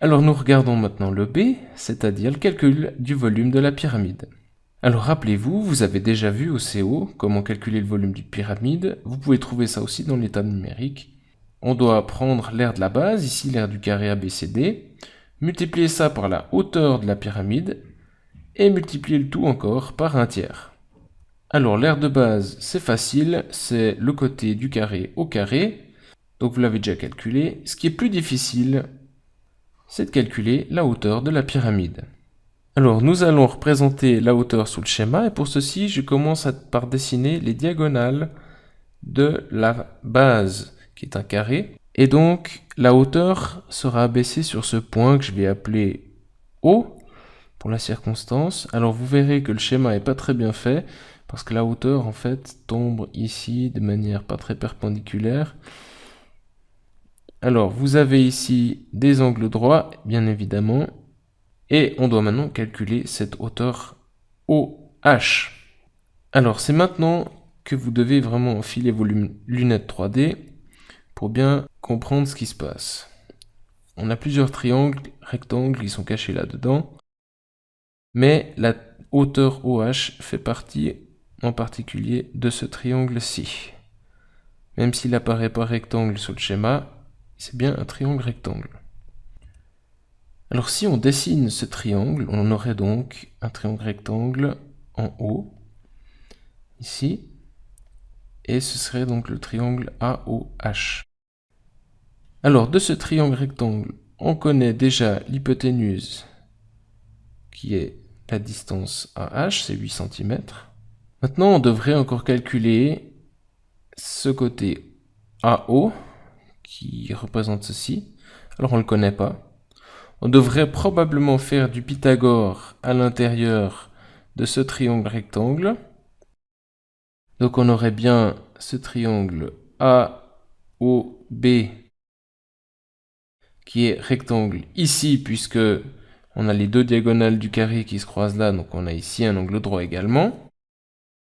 Alors nous regardons maintenant le B, c'est-à-dire le calcul du volume de la pyramide. Alors rappelez-vous, vous avez déjà vu au CO comment calculer le volume d'une pyramide. Vous pouvez trouver ça aussi dans les tables numériques. On doit prendre l'aire de la base, ici l'aire du carré ABCD, multiplier ça par la hauteur de la pyramide, et multiplier le tout encore par un tiers. Alors l'aire de base, c'est facile, c'est le côté du carré au carré, donc vous l'avez déjà calculé. Ce qui est plus difficile, c'est de calculer la hauteur de la pyramide. Alors nous allons représenter la hauteur sous le schéma, et pour ceci, je commence par dessiner les diagonales de la base, qui est un carré. Et donc, la hauteur sera abaissée sur ce point que je vais appeler O, pour la circonstance. Alors vous verrez que le schéma n'est pas très bien fait, parce que la hauteur, en fait, tombe ici de manière pas très perpendiculaire. Alors, vous avez ici des angles droits, bien évidemment, et on doit maintenant calculer cette hauteur OH. Alors, c'est maintenant que vous devez vraiment enfiler vos lunettes 3D pour bien comprendre ce qui se passe. On a plusieurs triangles, rectangles qui sont cachés là-dedans, mais la hauteur OH fait partie en particulier de ce triangle-ci. Même s'il apparaît pas rectangle sur le schéma, c'est bien un triangle rectangle. Alors si on dessine ce triangle, on aurait donc un triangle rectangle en haut, ici, et ce serait donc le triangle AOH. Alors de ce triangle rectangle, on connaît déjà l'hypoténuse, qui est la distance AH, c'est 8 cm. Maintenant, on devrait encore calculer ce côté AO, qui représente ceci. Alors on ne le connaît pas. On devrait probablement faire du Pythagore à l'intérieur de ce triangle rectangle. Donc on aurait bien ce triangle AOB qui est rectangle ici, puisque on a les deux diagonales du carré qui se croisent là, donc on a ici un angle droit également.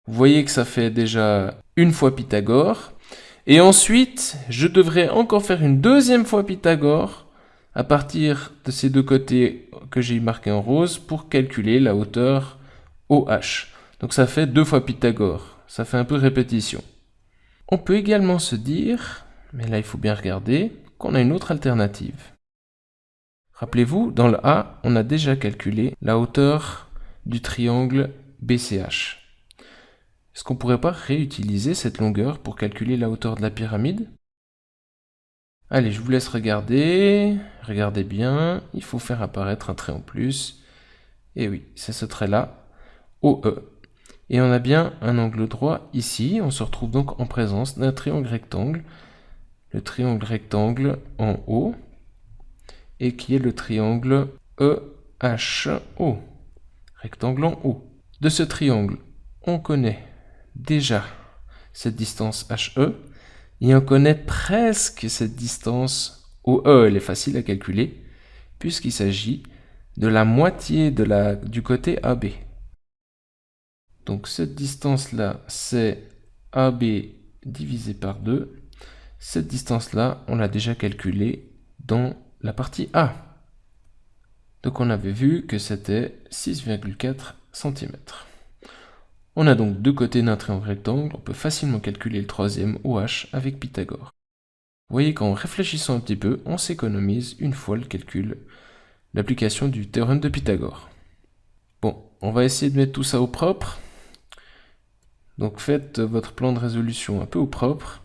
Vous voyez que ça fait déjà une fois Pythagore. Et ensuite, je devrais encore faire une deuxième fois Pythagore à partir de ces deux côtés que j'ai marqués en rose pour calculer la hauteur OH. Donc ça fait deux fois Pythagore. Ça fait un peu répétition. On peut également se dire, mais là il faut bien regarder, qu'on a une autre alternative. Rappelez-vous, dans le A, on a déjà calculé la hauteur du triangle BCH. Est-ce qu'on ne pourrait pas réutiliser cette longueur pour calculer la hauteur de la pyramide? Allez, je vous laisse regarder. Regardez bien. Il faut faire apparaître un trait en plus. Et oui, c'est ce trait-là, OE. Et on a bien un angle droit ici. On se retrouve donc en présence d'un triangle rectangle. Le triangle rectangle en haut. Et qui est le triangle EHO. Rectangle en haut. De ce triangle, on connaît déjà cette distance HE, et on connaît presque cette distance OE. Elle est facile à calculer, puisqu'il s'agit de la moitié du côté AB. Donc cette distance-là, c'est AB divisé par 2. Cette distance-là, on l'a déjà calculée dans la partie A. Donc on avait vu que c'était 6,4 cm. On a donc deux côtés d'un triangle rectangle, on peut facilement calculer le troisième OH avec Pythagore. Vous voyez qu'en réfléchissant un petit peu, on s'économise une fois le calcul, l'application du théorème de Pythagore. Bon, on va essayer de mettre tout ça au propre. Donc faites votre plan de résolution un peu au propre.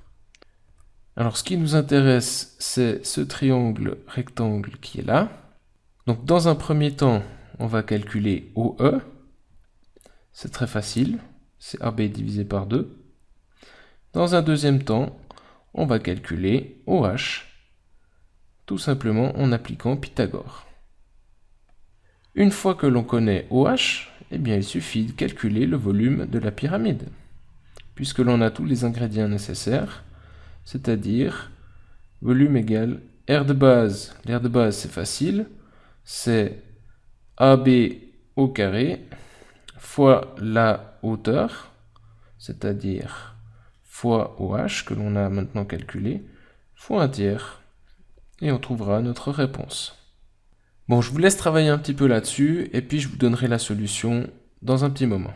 Alors ce qui nous intéresse, c'est ce triangle rectangle qui est là. Donc dans un premier temps, on va calculer OE. C'est très facile, c'est AB divisé par 2. Dans un deuxième temps, on va calculer OH, tout simplement en appliquant Pythagore. Une fois que l'on connaît OH, eh bien il suffit de calculer le volume de la pyramide, puisque l'on a tous les ingrédients nécessaires, c'est-à-dire volume égale R de base. L'aire de base, c'est facile, c'est AB au carré fois la hauteur, c'est-à-dire fois OH que l'on a maintenant calculé, fois un tiers, et on trouvera notre réponse. Bon, je vous laisse travailler un petit peu là-dessus, et puis je vous donnerai la solution dans un petit moment.